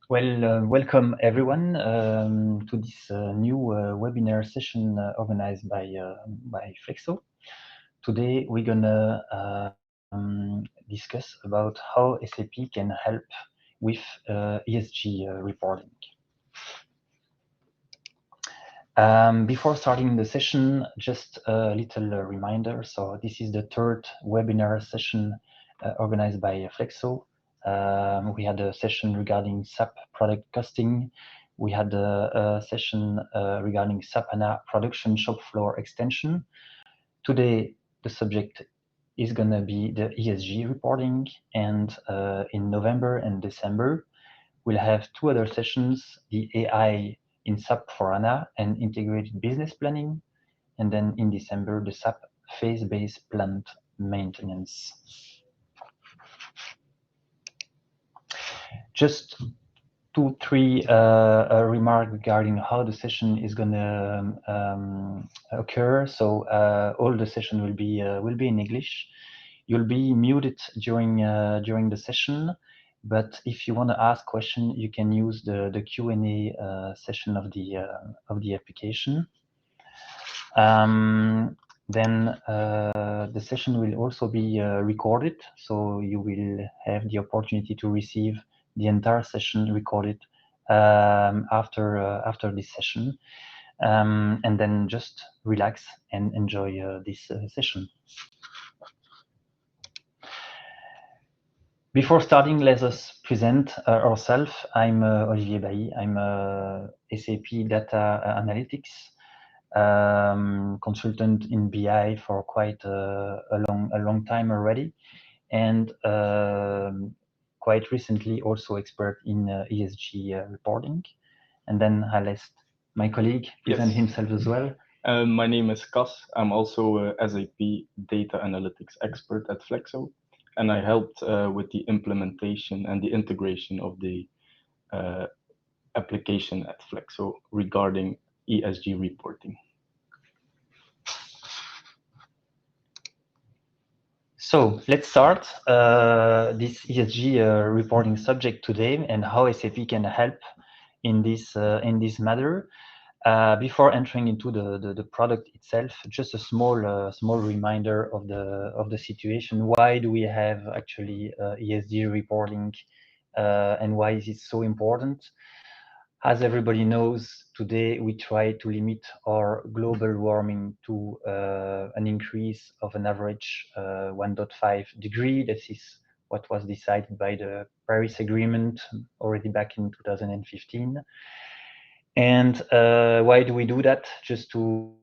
Welcome everyone to this new webinar session organized by Flexo. Today we're gonna discuss about how SAP can help with ESG reporting. Before starting the session, just a little reminder. So this is the third webinar session organized by Flexo. We had a session regarding SAP product costing. We had a session regarding SAP HANA production shop floor extension. Today, the subject is going to be the ESG reporting. And in November and December, we'll have two other sessions, the AI in SAP for HANA and integrated business planning. And then in December, the SAP phase-based plant maintenance. Just 2-3 remarks regarding how the session is going to occur. So all the session will be in English. You'll be muted during the session, but if you want to ask question, you can use the Q&A session of the application. Then the session will also be recorded, so you will have the opportunity to receive the entire session recorded after this session, and then just relax and enjoy this session. Before starting, let us present ourselves. I'm Olivier Bailly. I'm a SAP Data Analytics consultant in BI for quite a long time already, and quite recently also expert in ESG reporting. And then I'll ask my colleague present himself as well. My name is Cas. I'm also a SAP Data Analytics expert at Flexo, and I helped with the implementation and the integration of the application at Flexo regarding ESG reporting. So let's start this ESG reporting subject today and how SAP can help in this matter. Before entering into the product itself, just a small reminder of the situation. Why do we have actually ESG reporting, and why is it so important? As everybody knows, today we try to limit our global warming to an increase of an average 1.5 degree. This is what was decided by the Paris Agreement already back in 2015. And why do we do that? Just to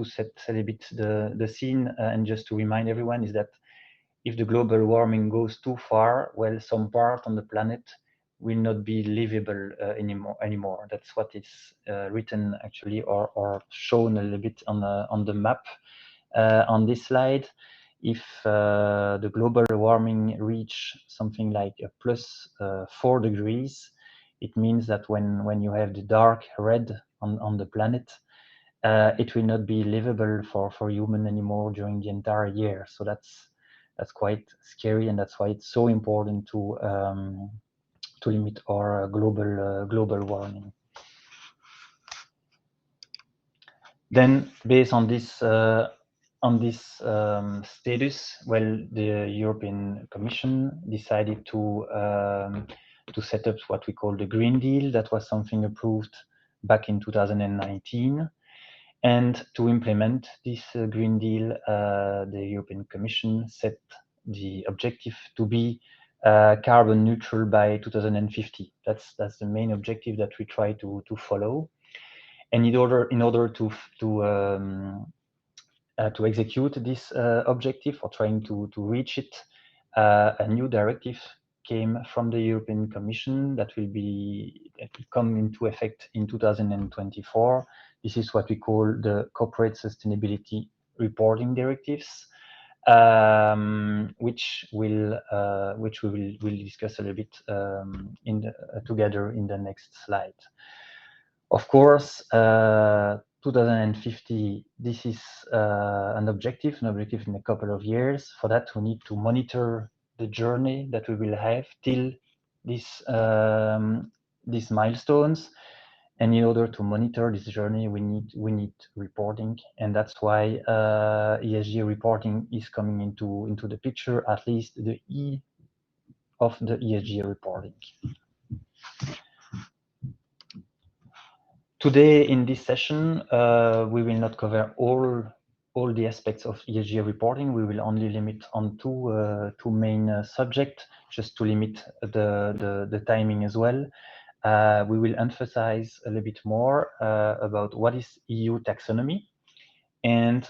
set a bit the scene and just to remind everyone is that if the global warming goes too far, well, some part on the planet will not be livable anymore. That's what is written actually or shown a little bit on the map on this slide. If the global warming reach something like a plus 4 degrees, it means that when you have the dark red on the planet, it will not be livable for human anymore during the entire year. So that's quite scary, and that's why it's so important to limit our global warming. Then, based on this status, well, the European Commission decided to set up what we call the Green Deal. That was something approved back in 2019. And to implement this Green Deal, the European Commission set the objective to be carbon neutral by 2050. That's the main objective that we try to follow. And in order to execute this objective or trying to reach it, a new directive came from the European Commission that will come into effect in 2024. This is what we call the Corporate Sustainability Reporting Directives, which we will discuss a little bit together in the next slide. Of course, 2050, this is an objective in a couple of years. For that, we need to monitor the journey that we will have till these milestones. And in order to monitor this journey, we need reporting, and that's why ESG reporting is coming into the picture, at least the E of the ESG reporting. Today in this session, we will not cover all the aspects of ESG reporting. We will only limit on two main subjects, just to limit the timing as well. We will emphasize a little bit more about what is EU taxonomy and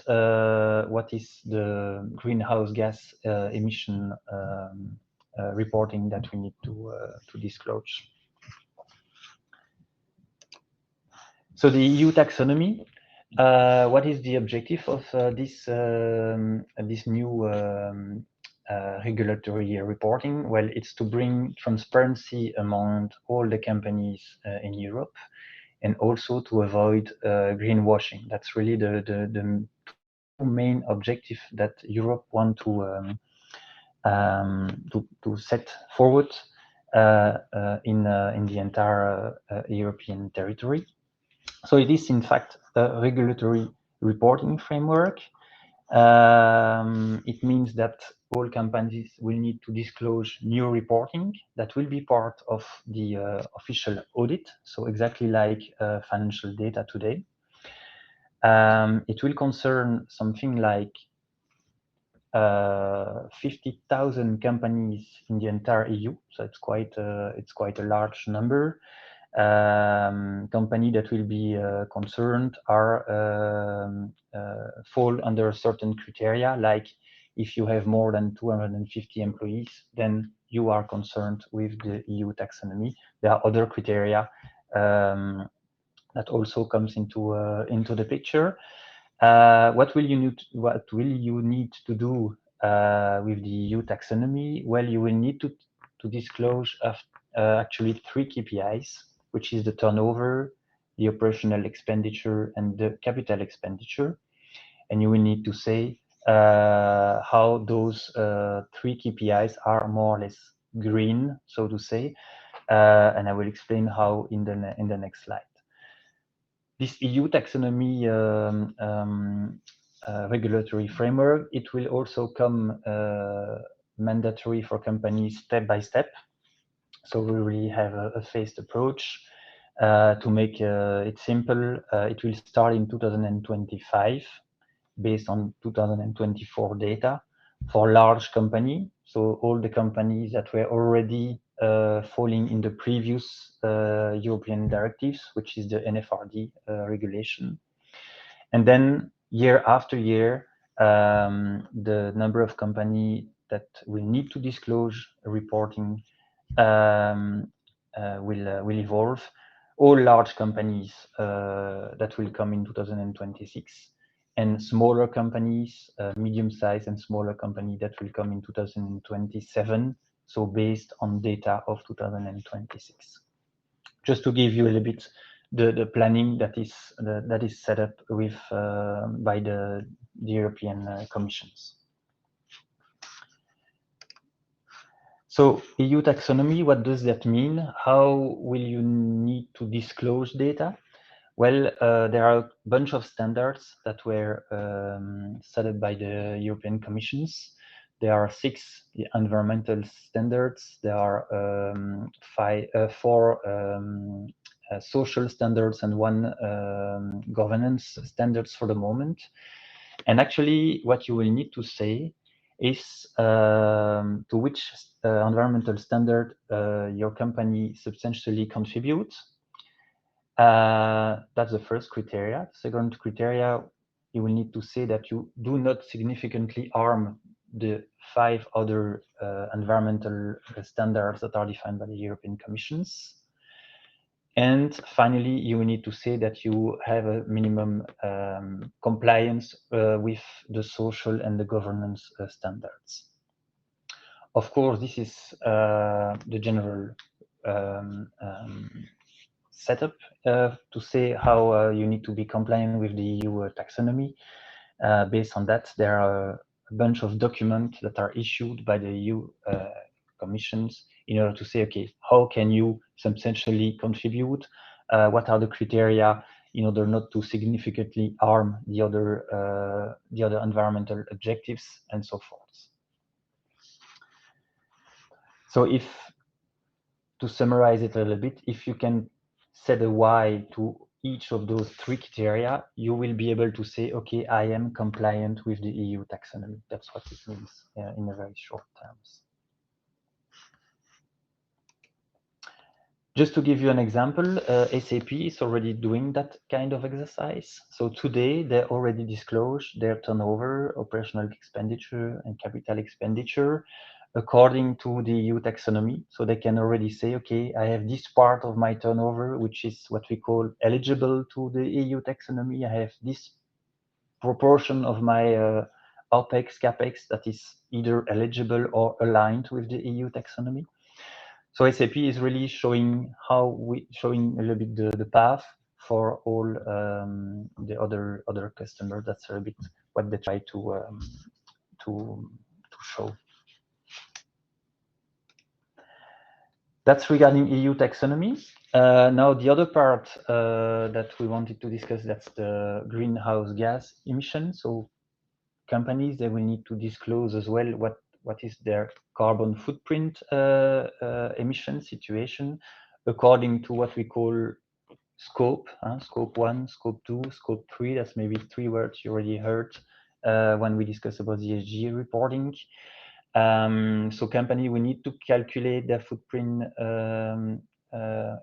what is the greenhouse gas emission reporting that we need to disclose. So the EU taxonomy, what is the objective of this new regulatory reporting? Well, it's to bring transparency among all the companies in Europe, and also to avoid greenwashing. That's really the two main objectives that Europe want to set forward in the entire European territory. So it is in fact a regulatory reporting framework. It means that all companies will need to disclose new reporting that will be part of the official audit. So exactly like financial data today. It will concern something like 50,000 companies in the entire EU. So it's quite a large number. Company that will be concerned are fall under certain criteria, like if you have more than 250 employees, then you are concerned with the EU taxonomy. There are other criteria that also comes into the picture. What will you need to do with the EU taxonomy? Well, you will need to disclose actually 3 KPIs, which is the turnover, the operational expenditure, and the capital expenditure. And you will need to say how those 3 KPIs are more or less green, so to say. And I will explain how in the next slide. This EU taxonomy regulatory framework, it will also come mandatory for companies step by step. So we really have a phased approach to make it simple. It will start in 2025 based on 2024 data for large company. So all the companies that were already falling in the previous European directives, which is the NFRD regulation. And then year after year, the number of companies that will need to disclose reporting will evolve. All large companies that will come in 2026, and smaller companies, medium-sized and smaller companies that will come in 2027. So based on data of 2026. Just to give you a little bit the planning that is set up with by the European Commissions. So EU taxonomy, what does that mean? How will you need to disclose data? Well, there are a bunch of standards that were set up by the European Commissions. There are 6 environmental standards. There are 4 social standards and 1 governance standards for the moment. And actually, what you will need to say is to which environmental standard your company substantially contributes. That's the first criteria. Second criteria, you will need to say that you do not significantly harm the 5 other environmental standards that are defined by the European Commissions. And finally, you will need to say that you have a minimum compliance with the social and the governance standards. Of course, this is the general setup to say how you need to be compliant with the EU taxonomy. Based on that, there are a bunch of documents that are issued by the EU Commissions in order to say, okay, how can you substantially contribute? What are the criteria in order not to significantly harm the other environmental objectives, and so forth. So to summarize it a little bit, if you can set a why to each of those three criteria, you will be able to say, okay, I am compliant with the EU taxonomy. That's what it means in a very short terms. Just to give you an example, SAP is already doing that kind of exercise. So today they already disclose their turnover, operational expenditure, and capital expenditure according to the EU taxonomy. So they can already say, okay, I have this part of my turnover, which is what we call eligible to the EU taxonomy. I have this proportion of my OPEX, CAPEX that is either eligible or aligned with the EU taxonomy. So SAP is really showing showing a little bit the path for all the other customers. That's a bit what they try to show. That's regarding EU taxonomy. Now the other part that we wanted to discuss, that's the greenhouse gas emissions. So companies, they will need to disclose as well what is their carbon footprint emission situation according to what we call scope, scope 1, scope 2, scope 3. That's maybe 3 words you already heard when we discuss about the ESG reporting. So company, we need to calculate their footprint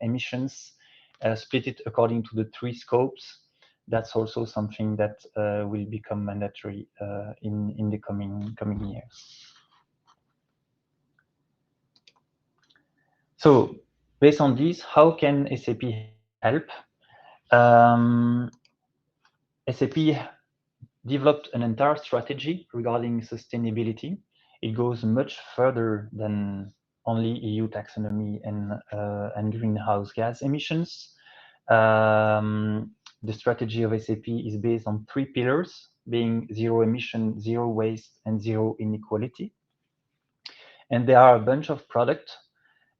emissions, split it according to the 3 scopes. That's also something that will become mandatory in the coming years. So based on this, how can SAP help? SAP developed an entire strategy regarding sustainability. It goes much further than only EU taxonomy and greenhouse gas emissions. The strategy of SAP is based on 3 pillars, being zero emission, zero waste, and zero inequality. And there are a bunch of products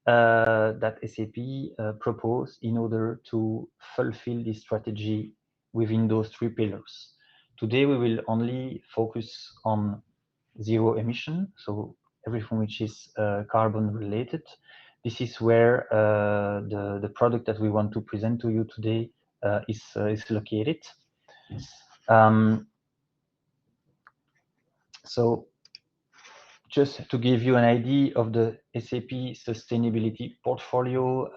that SAP proposed in order to fulfill this strategy within those 3 pillars. Today, we will only focus on zero emission, so everything which is carbon related. This is where the product that we want to present to you today is located. So just to give you an idea of the SAP sustainability portfolio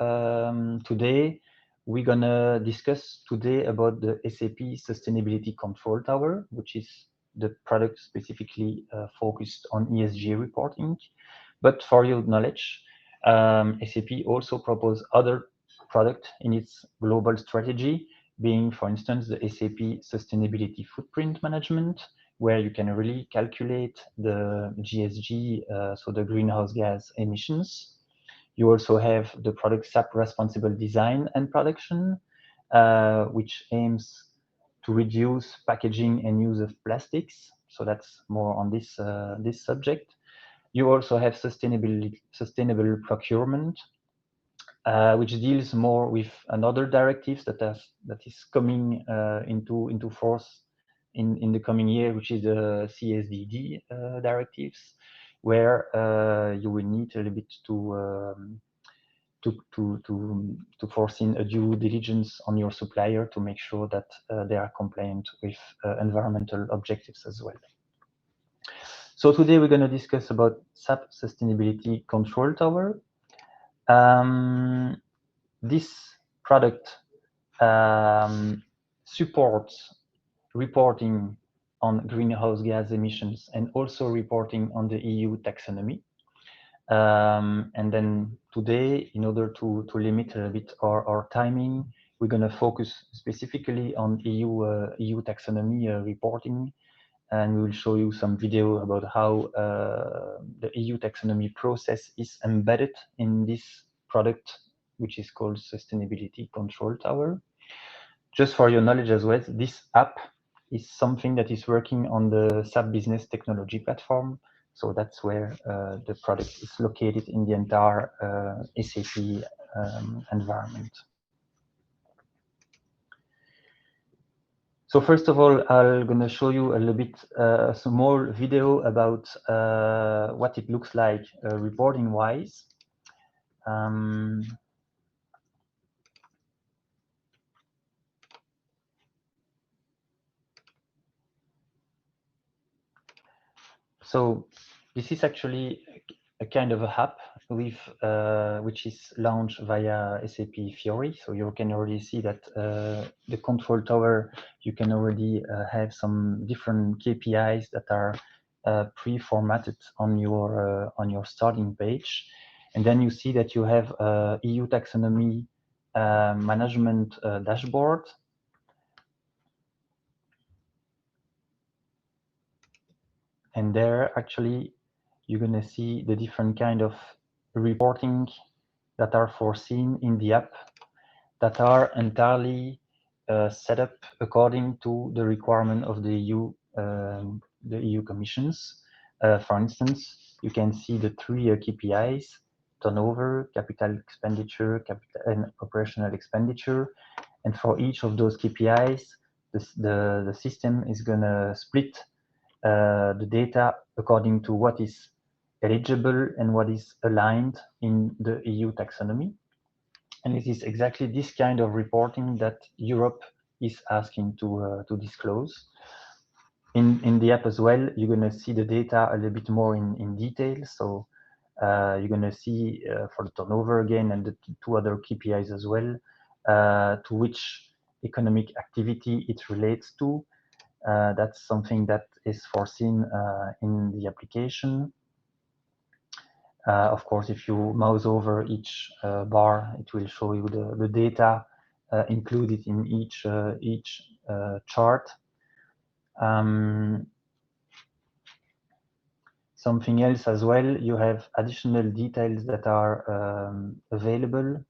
today, we're gonna discuss today about the SAP Sustainability Control Tower, which is the product specifically focused on ESG reporting. But for your knowledge, SAP also proposed other products in its global strategy, being, for instance, the SAP Sustainability Footprint Management, where you can really calculate the GSG, so the greenhouse gas emissions. You also have the product SAP Responsible Design and Production, which aims to reduce packaging and use of plastics. So that's more on this this subject. You also have sustainable procurement, which deals more with another directives that is coming into force in the coming year, which is the CSRD directives, where you will need a little bit to foresee a due diligence on your supplier to make sure that they are compliant with environmental objectives as well. So today we're going to discuss about SAP Sustainability Control Tower. This product supports reporting on greenhouse gas emissions and also reporting on the EU taxonomy. And then today, in order to limit a bit our timing, we're going to focus specifically on EU taxonomy reporting, and we will show you some video about how the EU taxonomy process is embedded in this product, which is called Sustainability Control Tower. Just for your knowledge as well, this app is something that is working on the SAP Business Technology platform. So that's where the product is located in the entire SAP environment. So first of all, I'm going to show you a little bit a small video about what it looks like reporting-wise. So this is actually a kind of a app with which is launched via SAP Fiori. So you can already see that the control tower, you can already have some different KPIs that are pre-formatted on your starting page. And then you see that you have EU taxonomy management dashboard. And there actually you're going to see the different kind of reporting that are foreseen in the app that are entirely set up according to the requirement of the EU Commissions. For instance, you can see the three KPIs: turnover, capital expenditure, and operational expenditure. And for each of those KPIs, the system is going to split the data according to what is eligible and what is aligned in the EU taxonomy. And it is exactly this kind of reporting that Europe is asking to disclose. In the app as well, you're going to see the data a little bit more in detail. So you're going to see for the turnover again and the two other KPIs as well, to which economic activity it relates to. That's something that is foreseen in the application. Of course, if you mouse over each bar, it will show you the data included in each chart. Something else as well, you have additional details that are available.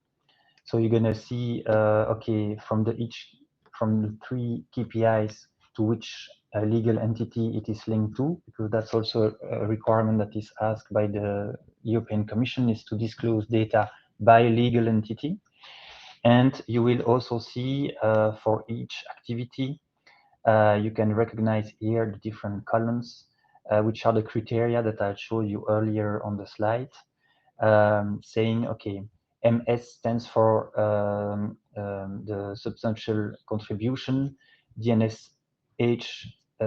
So you're going to see, okay, from the three KPIs to which legal entity it is linked to, because that's also a requirement that is asked by the European Commission, is to disclose data by legal entity. And you will also see for each activity, you can recognize here the different columns, which are the criteria that I showed you earlier on the slide, saying, okay, MS stands for the substantial contribution, DNSH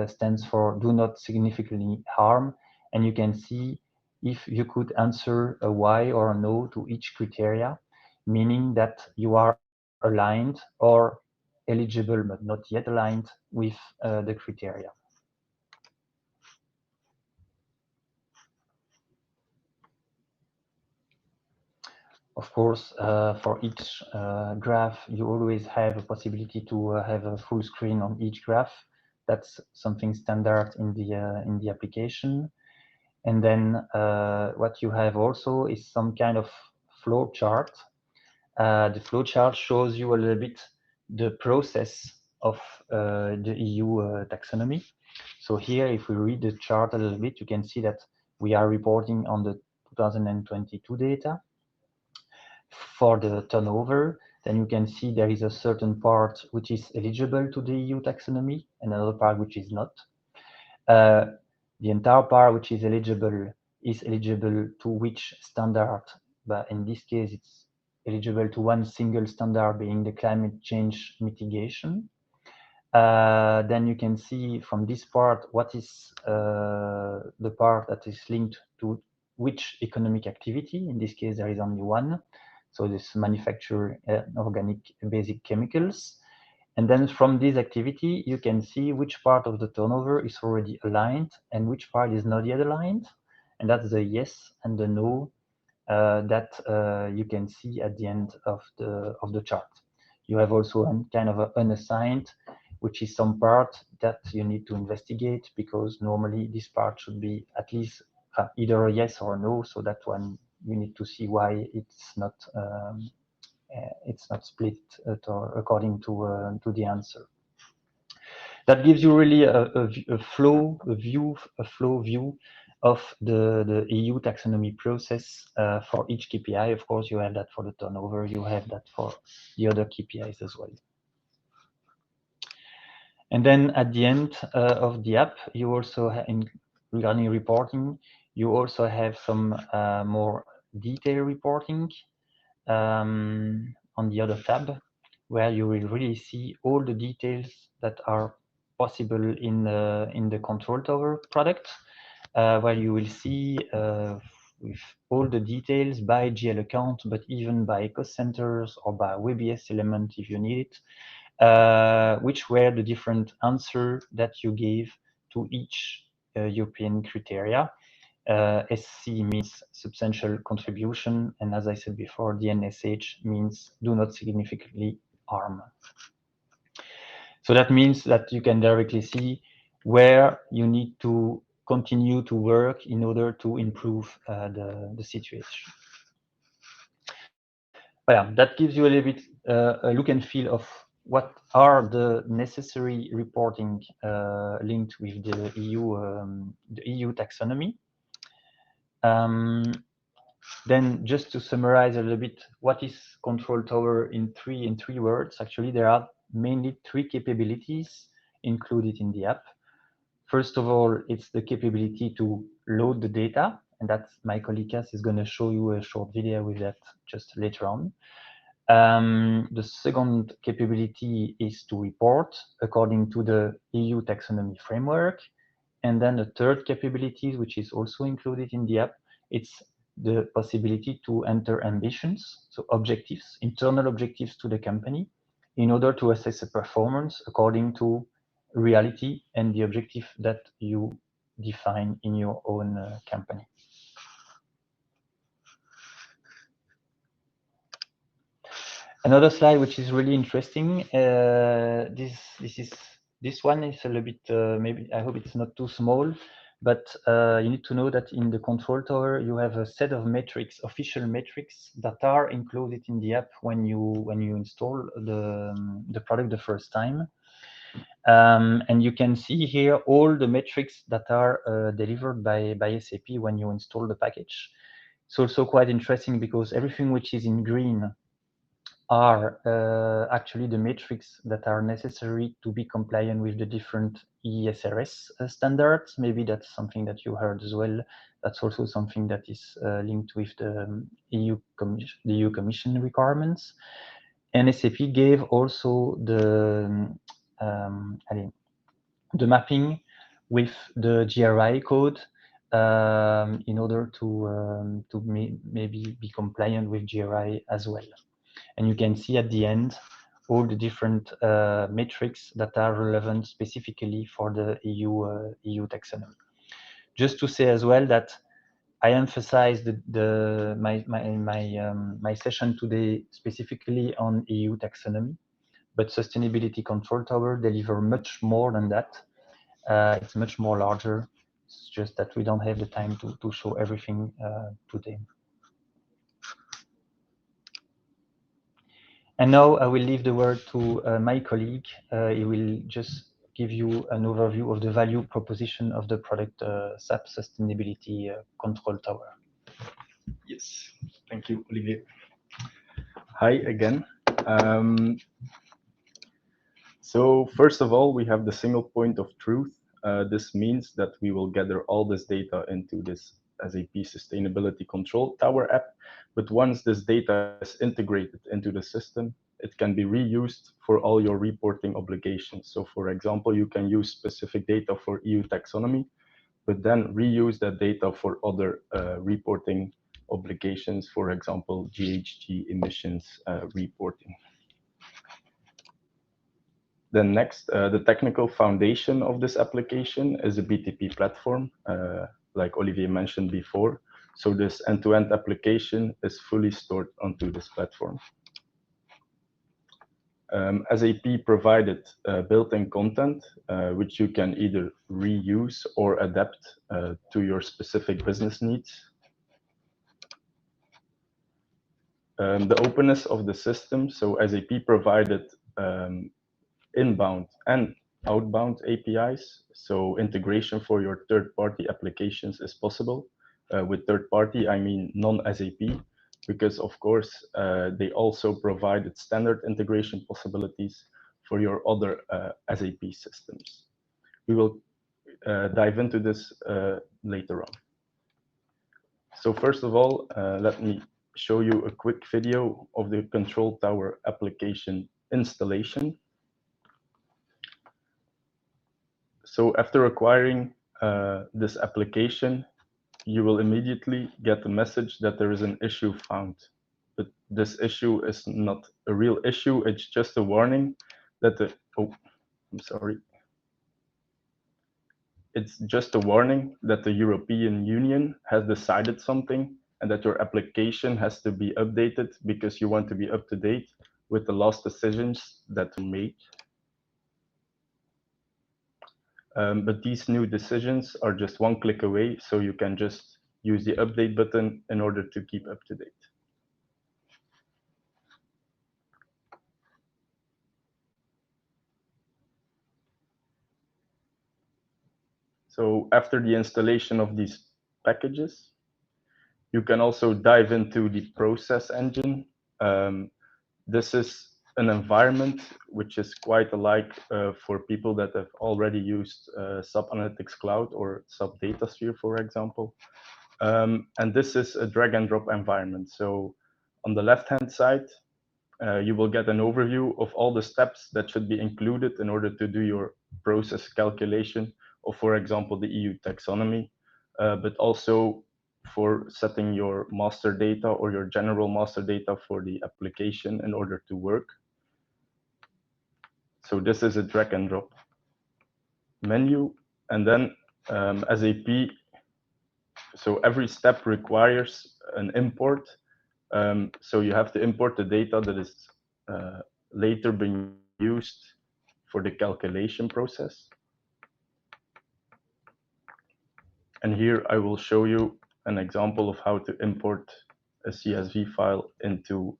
stands for do not significantly harm, and you can see if you could answer a Y or a no to each criteria, meaning that you are aligned or eligible but not yet aligned with the criteria. Of course, for each graph, you always have a possibility to have a full screen on each graph. That's something standard in the application. And then what you have also is some kind of flow chart. The flow chart shows you a little bit the process of the EU taxonomy. So here, if we read the chart a little bit, you can see that we are reporting on the 2022 data. For the turnover, then you can see there is a certain part which is eligible to the EU taxonomy and another part which is not. The entire part which is eligible to which standard, but in this case it's eligible to one single standard, being the climate change mitigation. Then you can see from this part what is the part that is linked to which economic activity. In this case, there is only one. So this manufacture organic basic chemicals. And then from this activity, you can see which part of the turnover is already aligned and which part is not yet aligned. And that's the yes and the no that you can see at the end of the chart. You have also a kind of unassigned, which is some part that you need to investigate, because normally this part should be at least either a yes or a no. So that one you need to see why it's not split according to the answer. That gives you really a flow view of the EU taxonomy process for each KPI. Of course, you have that for the turnover, you have that for the other KPIs as well. And then at the end of the app, you also have, regarding reporting, you also have some more detailed reporting on the other tab, where you will really see all the details that are possible in the Control Tower product, where you will see with all the details by GL account, but even by cost centers or by WBS element if you need it, which were the different answers that you gave to each European criteria. SC means substantial contribution, and as I said before, the NSH means do not significantly harm. So that means that you can directly see where you need to continue to work in order to improve the situation. But yeah, that gives you a little bit a look and feel of what are the necessary reporting linked with the EU taxonomy. Then just to summarize a little bit, what is Control Tower in three words? Actually, there are mainly three capabilities included in the app. First of all, it's the capability to load the data, and that's my colleague Cass is going to show you a short video with that just later on. The second capability is to report according to the EU taxonomy framework. And then the third capability, which is also included in the app, it's the possibility to enter ambitions, so objectives, internal objectives to the company, in order to assess the performance according to reality and the objective that you define in your own company. Another slide which is really interesting. This one is a little bit maybe I hope it's not too small, but you need to know that in the Control Tower you have a set of metrics, official metrics that are included in the app when you install the product the first time. And you can see here all the metrics that are delivered by SAP when you install the package. It's also quite interesting because everything which is in green are actually the metrics that are necessary to be compliant with the different ESRS standards. Maybe that's something that you heard as well. That's also something that is linked with the EU Commission requirements. And SAP gave also the mapping with the GRI code in order to maybe be compliant with GRI as well. And you can see at the end all the different metrics that are relevant specifically for the EU taxonomy. Just to say as well that I emphasize my session today specifically on EU taxonomy, but Sustainability Control Tower deliver much more than that. It's much more larger. It's just that we don't have the time to show everything today. And now I will leave the word to my colleague. He will just give you an overview of the value proposition of the product SAP Sustainability Control Tower. Yes, thank you, Olivier. Hi again. So first of all, we have the single point of truth. This means that we will gather all this data into this SAP Sustainability Control Tower app. But once this data is integrated into the system, it can be reused for all your reporting obligations. So for example, you can use specific data for EU taxonomy, but then reuse that data for other reporting obligations, for example, GHG emissions reporting. Then next, the technical foundation of this application is a BTP platform, like Olivier mentioned before. So this end-to-end application is fully stored onto this platform. SAP provided built-in content, which you can either reuse or adapt to your specific business needs. The openness of the system, so SAP provided inbound and outbound APIs. So integration for your third-party applications is possible. With third-party, I mean non-SAP, because of course, they also provided standard integration possibilities for your other SAP systems. We will dive into this later on. So first of all, let me show you a quick video of the Control Tower application installation. So after acquiring this application, you will immediately get a message that there is an issue found. But this issue is not a real issue, it's just a warning that the, I'm sorry. It's just a warning that the European Union has decided something and that your application has to be updated because you want to be up to date with the last decisions that were made. But these new decisions are just one click away, so you can just use the update button in order to keep up to date. So after the installation of these packages, you can also dive into the process engine. This is an environment which is quite alike for people that have already used SAP Analytics Cloud or SAP DataSphere, for example. And this is a drag and drop environment. So on the left-hand side, you will get an overview of all the steps that should be included in order to do your process calculation of, for example, the EU taxonomy, but also for setting your master data or your general master data for the application in order to work. So this is a drag and drop menu. And then SAP, so every step requires an import. So you have to import the data that is later being used for the calculation process. And here I will show you an example of how to import a CSV file into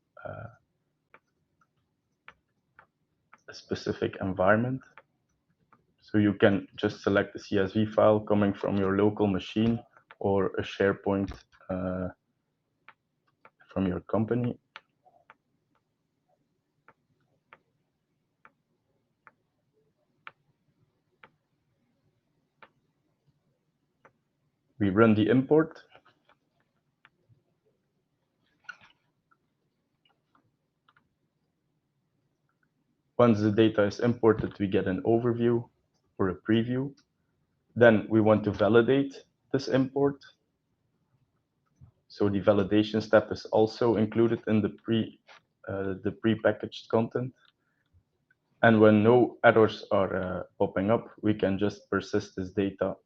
a specific environment. So you can just select the CSV file coming from your local machine or a SharePoint from your company. We run the import. Once the data is imported, we get an overview or a preview. Then we want to validate this import. So the validation step is also included in the pre-packaged content. And when no errors are popping up, we can just persist this data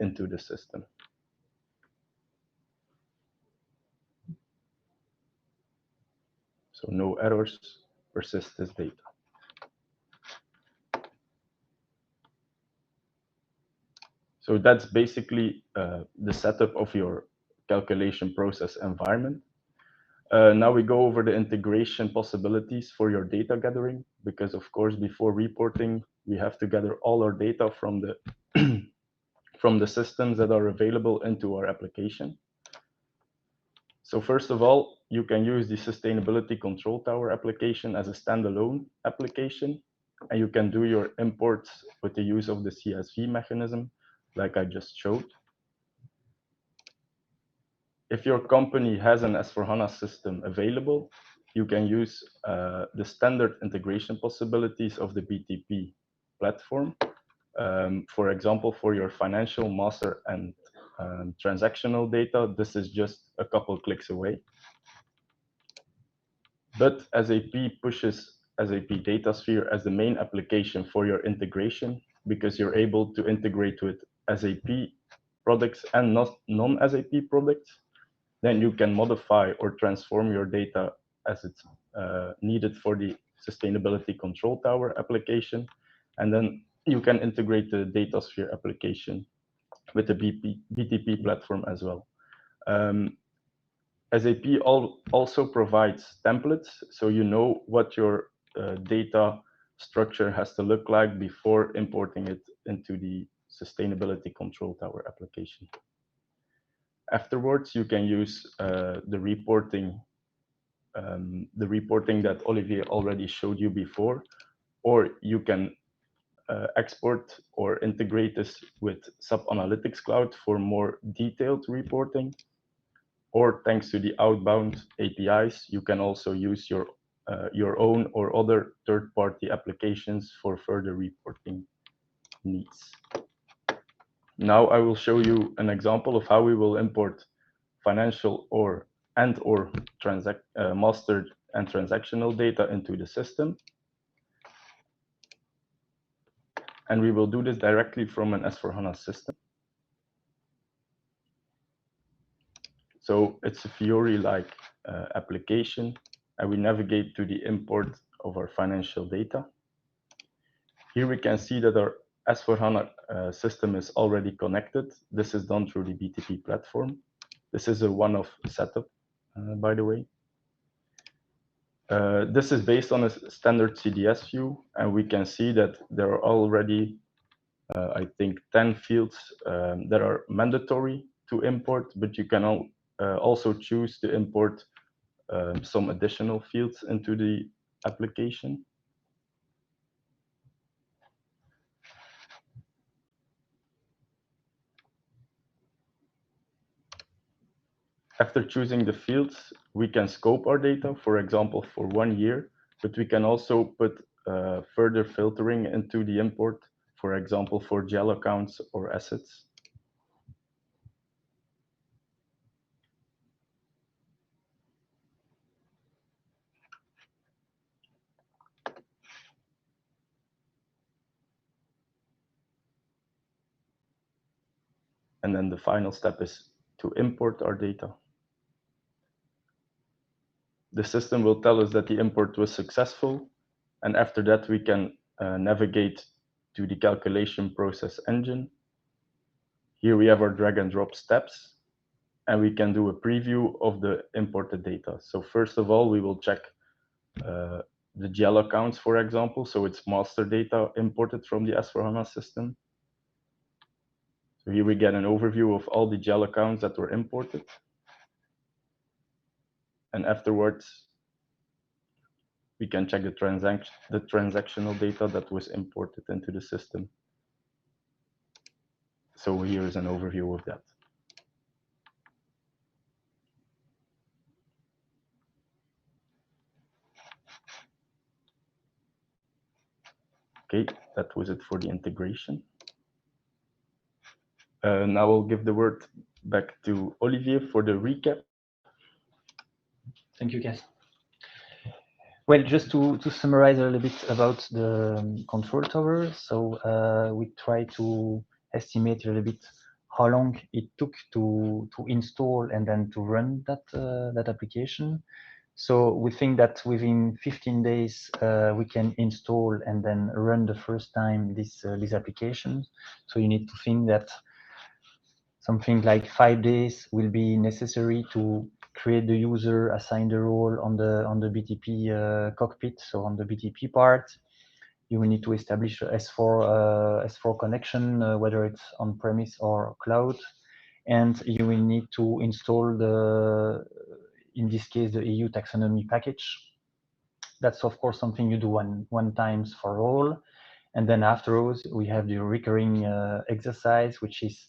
into the system. So no errors, persist this data. So that's basically the setup of your calculation process environment. Now we go over the integration possibilities for your data gathering, because of course, before reporting, we have to gather all our data from the from the systems that are available into our application. So first of all, you can use the Sustainability Control Tower application as a standalone application, and you can do your imports with the use of the CSV mechanism, like I just showed. If your company has an S/4HANA system available, you can use the standard integration possibilities of the BTP platform. For example, for your financial master and transactional data, this is just a couple clicks away. But SAP pushes SAP DataSphere as the main application for your integration, because you're able to integrate with SAP products and non-SAP products. Then you can modify or transform your data as it's needed for the Sustainability Control Tower application. And then you can integrate the DataSphere application with the BTP platform as well. SAP also provides templates, so you know what your data structure has to look like before importing it into the Sustainability Control Tower application. Afterwards, you can use the reporting that Olivier already showed you before, or you can export or integrate this with SAP Analytics Cloud for more detailed reporting. Or thanks to the outbound APIs, you can also use your own or other third-party applications for further reporting needs. Now I will show you an example of how we will import financial or master and transactional data into the system. And we will do this directly from an S/4HANA system. So it's a Fiori-like application, and we navigate to the import of our financial data. Here we can see that our S/4HANA system is already connected. This is done through the BTP platform. This is a one-off setup, by the way. This is based on a standard CDS view, and we can see that there are already, I think, 10 fields that are mandatory to import, but you can also choose to import some additional fields into the application. After choosing the fields, we can scope our data, for example, for 1 year, but we can also put further filtering into the import, for example, for GL accounts or assets. And then the final step is to import our data. The system will tell us that the import was successful, and after that we can navigate to the calculation process engine. Here we have our drag and drop steps, and we can do a preview of the imported data. So first of all, we will check the GL accounts, for example. So it's master data imported from the S/4HANA system. So here we get an overview of all the GL accounts that were imported. And afterwards, we can check the transactional data that was imported into the system. So here is an overview of that. Okay, that was it for the integration. Now I'll give the word back to Olivier for the recap. Thank you, Cas. Well, just to summarize a little bit about the control tower. So we try to estimate a little bit how long it took to install and then to run that application. So we think that within 15 days, we can install and then run the first time this application. So you need to think that something like 5 days will be necessary to create the user, assign the role on the BTP cockpit, so on the BTP part. You will need to establish a S4 connection, whether it's on-premise or cloud. And you will need to install in this case, the EU Taxonomy package. That's, of course, something you do one times for all. And then afterwards, we have the recurring exercise, which is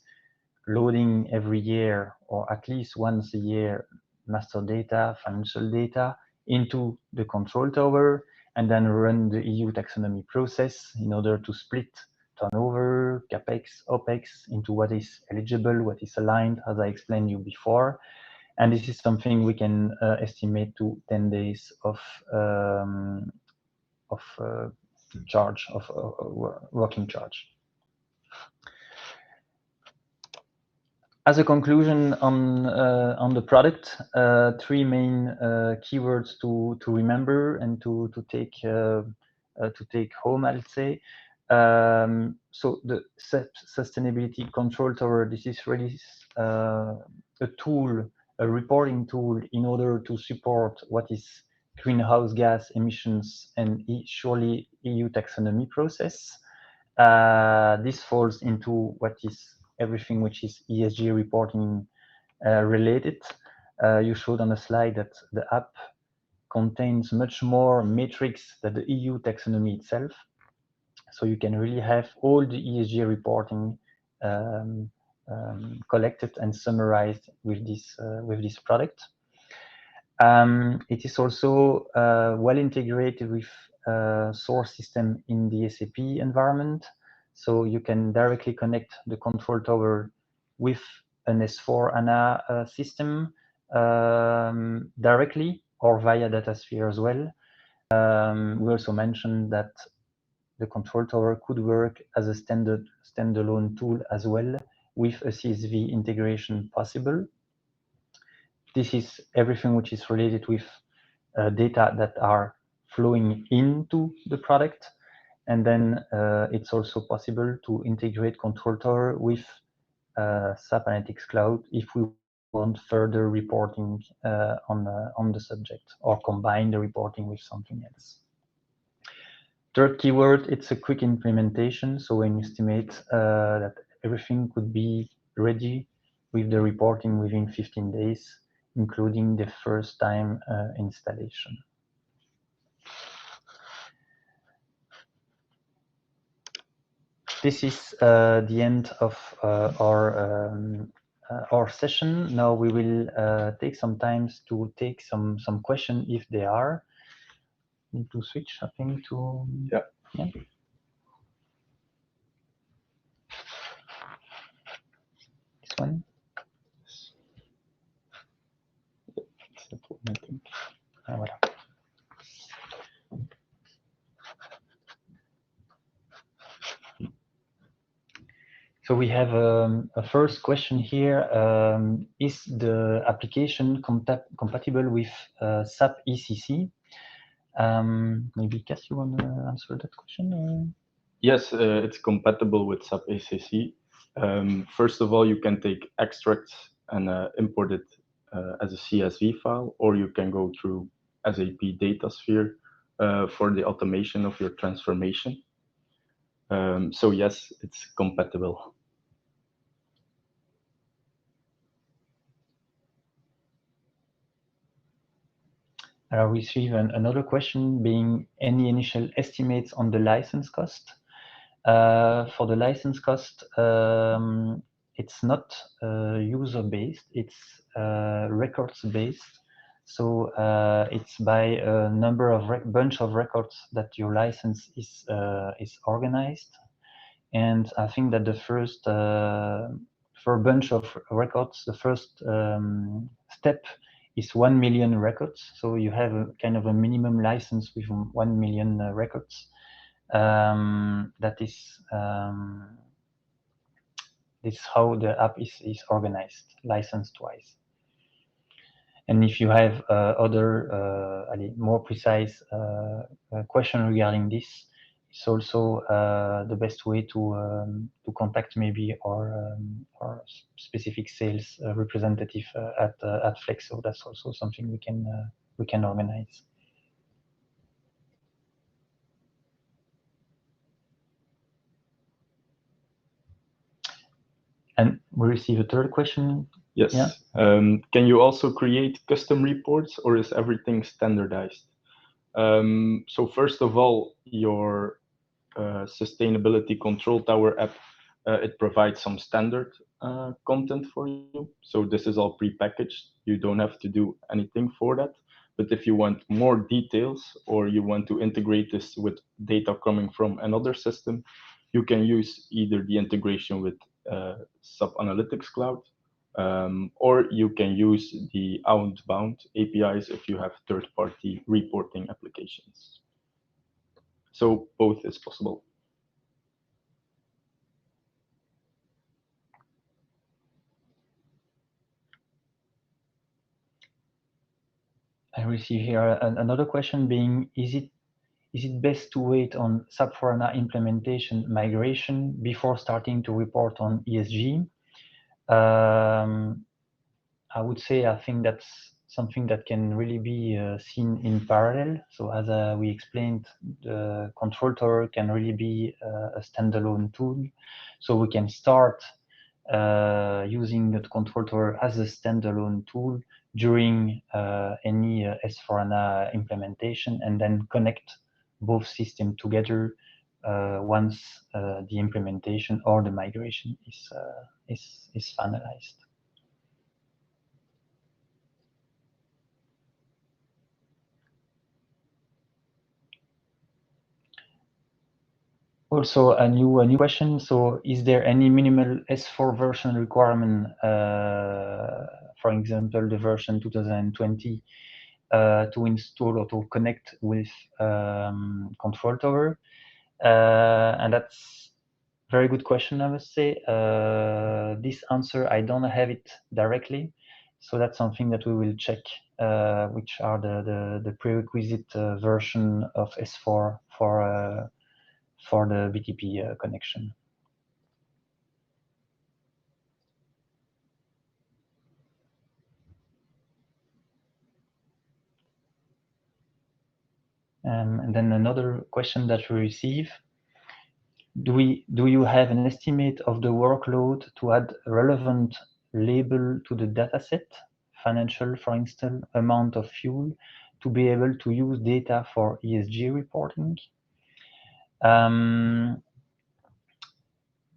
loading every year, or at least once a year, master data, financial data into the control tower, and then run the EU taxonomy process in order to split turnover, capex, opex into what is eligible, what is aligned, as I explained you before. And this is something we can estimate to 10 days of charge, of working charge. As a conclusion on the product, 3 main keywords to remember and to take home, I'll say. So the SAP Sustainability Control Tower, this is really a tool, a reporting tool in order to support what is greenhouse gas emissions and surely EU taxonomy process. This falls into what is everything which is ESG reporting related. You showed on the slide that the app contains much more metrics than the EU taxonomy itself. So you can really have all the ESG reporting collected and summarized with this product. It is also well integrated with source system in the SAP environment. So you can directly connect the control tower with an S/4HANA system directly or via DataSphere as well. We also mentioned that the control tower could work as a standalone tool as well with a CSV integration possible. This is everything which is related with data that are flowing into the product. And then it's also possible to integrate control tower with SAP Analytics Cloud if we want further reporting on the subject or combine the reporting with something else. Third keyword, it's a quick implementation. So when you estimate that everything could be ready with the reporting within 15 days, including the first time installation. This is the end of our session. Now we will take some time to take some questions if there are. Need to switch, I think, to yeah. This one. Voilà. So we have a first question here. Is the application compatible with SAP ECC? Maybe Cass, you want to answer that question? Or? Yes, it's compatible with SAP ECC. First of all, you can take extracts and import it as a CSV file, or you can go through SAP DataSphere for the automation of your transformation. So yes, it's compatible. I receive another question being any initial estimates on the license cost. For the license cost, it's not user-based, it's records-based. So it's by a number of bunch of records that your license is organized. And I think that the first, for a bunch of records, the first step is 1 million records. So you have a kind of a minimum license with 1 million records. That is this is how the app is organized, license-wise. And if you have other more precise question regarding this, it's also the best way to contact maybe our specific sales representative at Flex. So that's also something we can organize. And we receive a third question. Yes. Yeah. Can you also create custom reports, or is everything standardized? So first of all, your Sustainability Control Tower app, it provides some standard content for you. So this is all prepackaged. You don't have to do anything for that. But if you want more details, or you want to integrate this with data coming from another system, you can use either the integration with SAP Analytics Cloud, or you can use the outbound APIs if you have third-party reporting applications. So both is possible. I receive here another question being, is it best to wait on SAP S/4HANA implementation migration before starting to report on ESG? I would say I think that's something that can really be seen in parallel. So as we explained, the control tower can really be a standalone tool. So we can start using the control tower as a standalone tool during any S4HANA implementation, and then connect both systems together once the implementation or the migration is finalized. Also, a new question. So, is there any minimal S4 version requirement, for example, the version 2020, to install or to connect with Control Tower? And that's a very good question, I must say. This answer, I don't have it directly. So that's something that we will check, which are the prerequisite version of S4 for the BTP connection. And then another question that we receive: do you have an estimate of the workload to add relevant label to the dataset, financial, for instance, amount of fuel, to be able to use data for ESG reporting?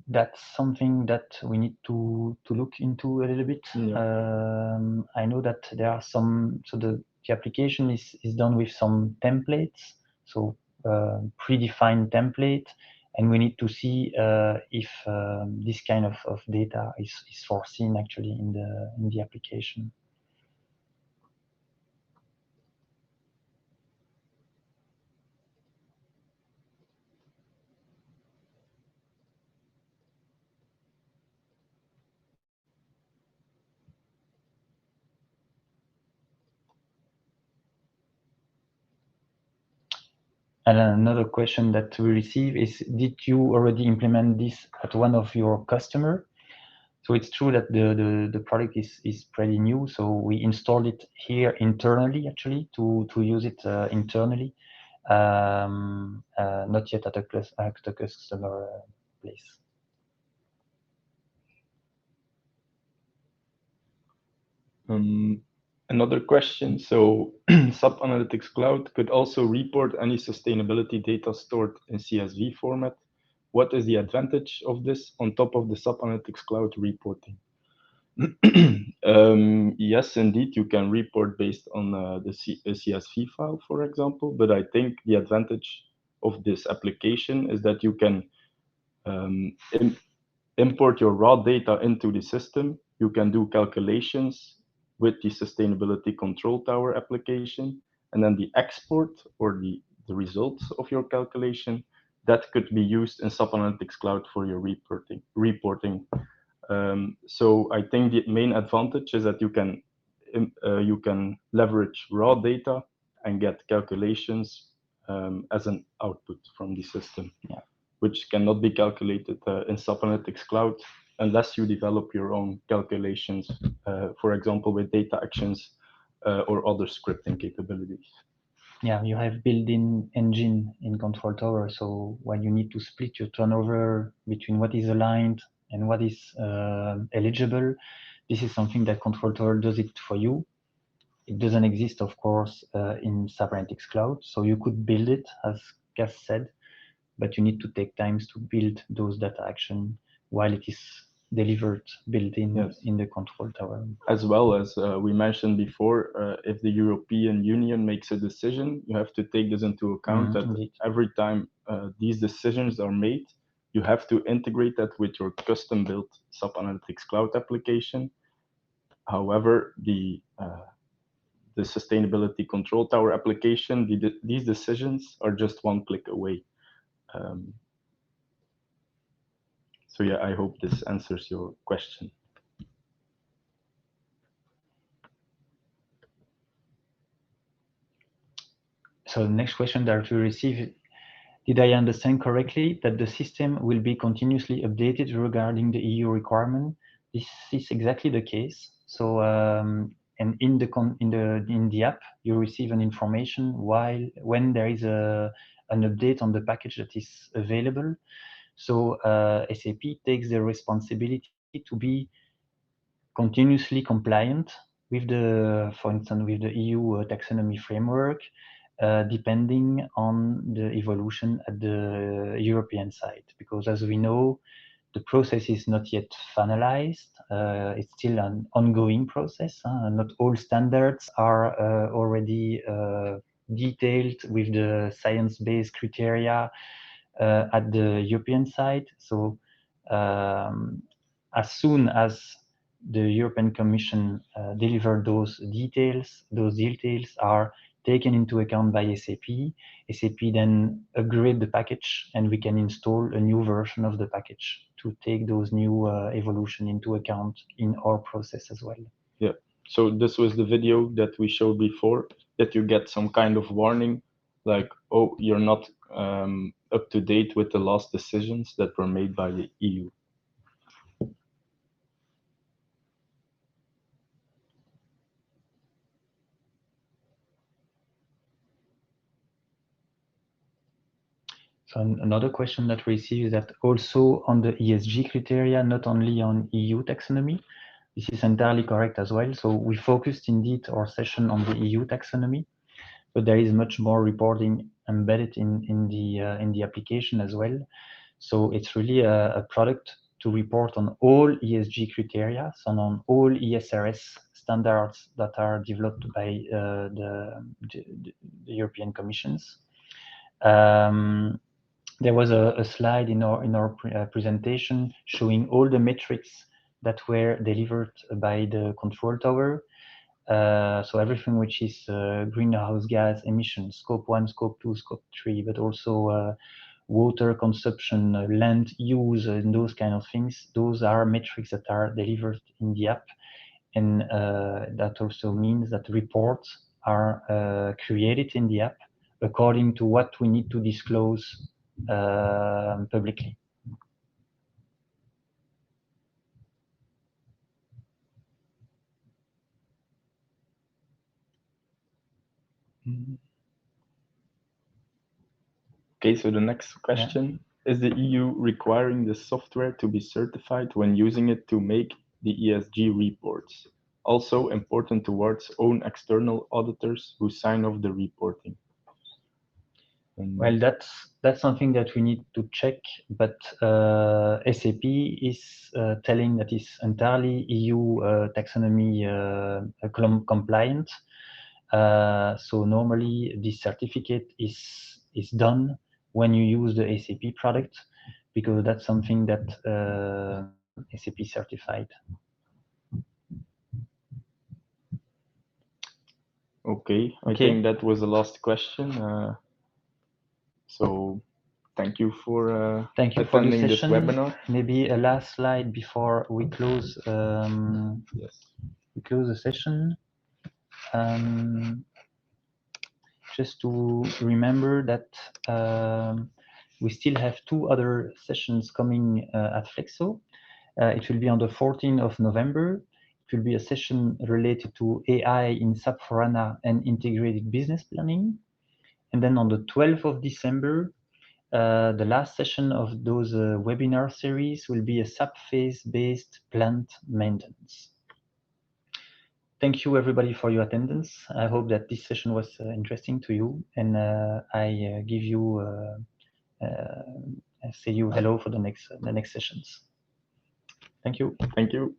That's something that we need to look into a little bit. Yeah. I know that there are some, so the application is done with some templates, so predefined template, and we need to see if this kind of data is foreseen actually in the application. And another question that we receive is, did you already implement this at one of your customers? So it's true that the product is pretty new. So we installed it here internally, actually, to use it internally, not yet at the customer place. Another question. So SAP Analytics Cloud could also report any sustainability data stored in CSV format. What is the advantage of this on top of the SAP Analytics Cloud reporting? Yes, indeed, you can report based on the CSV file, for example, but I think the advantage of this application is that you can import your raw data into the system. You can do calculations with the Sustainability Control Tower application, and then the export or the results of your calculation that could be used in SAP Analytics Cloud for your reporting. So I think the main advantage is that you can leverage raw data and get calculations as an output from the system, yeah, which cannot be calculated in SAP Analytics Cloud unless you develop your own calculations, for example, with data actions or other scripting capabilities. Yeah, you have built-in engine in Control Tower. So when you need to split your turnover between what is aligned and what is eligible, this is something that Control Tower does it for you. It doesn't exist, of course, in SAP Analytics Cloud. So you could build it, as Gas said, but you need to take time to build those data action while it is delivered built-in, yes, in the Control Tower. As well as we mentioned before, if the European Union makes a decision, you have to take this into account that indeed, every time these decisions are made, you have to integrate that with your custom-built SAP Analytics Cloud application. However, the Sustainability Control Tower application, these decisions are just one click away. So yeah, I hope this answers your question. So the next question that we received: did I understand correctly that the system will be continuously updated regarding the EU requirement? This is exactly the case. So and in the app, you receive an information when there is an update on the package that is available. So SAP takes the responsibility to be continuously compliant with for instance, with the EU taxonomy framework, depending on the evolution at the European side. Because as we know, the process is not yet finalized. It's still an ongoing process. Not all standards are already detailed with the science-based criteria at the European side. So as soon as the European Commission delivered those details are taken into account by SAP. SAP then upgrade the package, and we can install a new version of the package to take those new evolution into account in our process as well. Yeah. So this was the video that we showed before, that you get some kind of warning, like, oh, you're not up to date with the last decisions that were made by the EU. So another question that we receive is that also on the ESG criteria, not only on EU taxonomy. This is entirely correct as well. So we focused indeed our session on the EU taxonomy, but there is much more reporting embedded in the application as well. So it's really a product to report on all ESG criteria and on all ESRS standards that are developed by the European Commissions. There was a slide in our presentation showing all the metrics that were delivered by the control tower. So everything which is greenhouse gas emissions, scope 1, scope 2, scope 3, but also water consumption, land use, and those kind of things. Those are metrics that are delivered in the app. And that also means that reports are created in the app according to what we need to disclose publicly. Okay, so the next question, is the EU requiring the software to be certified when using it to make the ESG reports? Also important towards own external auditors who sign off the reporting. Well, that's something that we need to check, but SAP is telling that it's entirely EU taxonomy compliant. So normally this certificate is done when you use the SAP product, because that's something that SAP certified. Okay, I think that was the last question. So thank you for attending this webinar. Maybe a last slide before we close. Yes. We close the session. Just to remember that we still have 2 other sessions coming at Flexo. It will be on the 14th of November. It will be a session related to AI in SAP S/4HANA and integrated business planning. And then on the 12th of December, the last session of those webinar series will be a SAP phase-based plant maintenance. Thank you, everybody, for your attendance. I hope that this session was interesting to you, and I give you, I say you hello for the next sessions. Thank you. Thank you.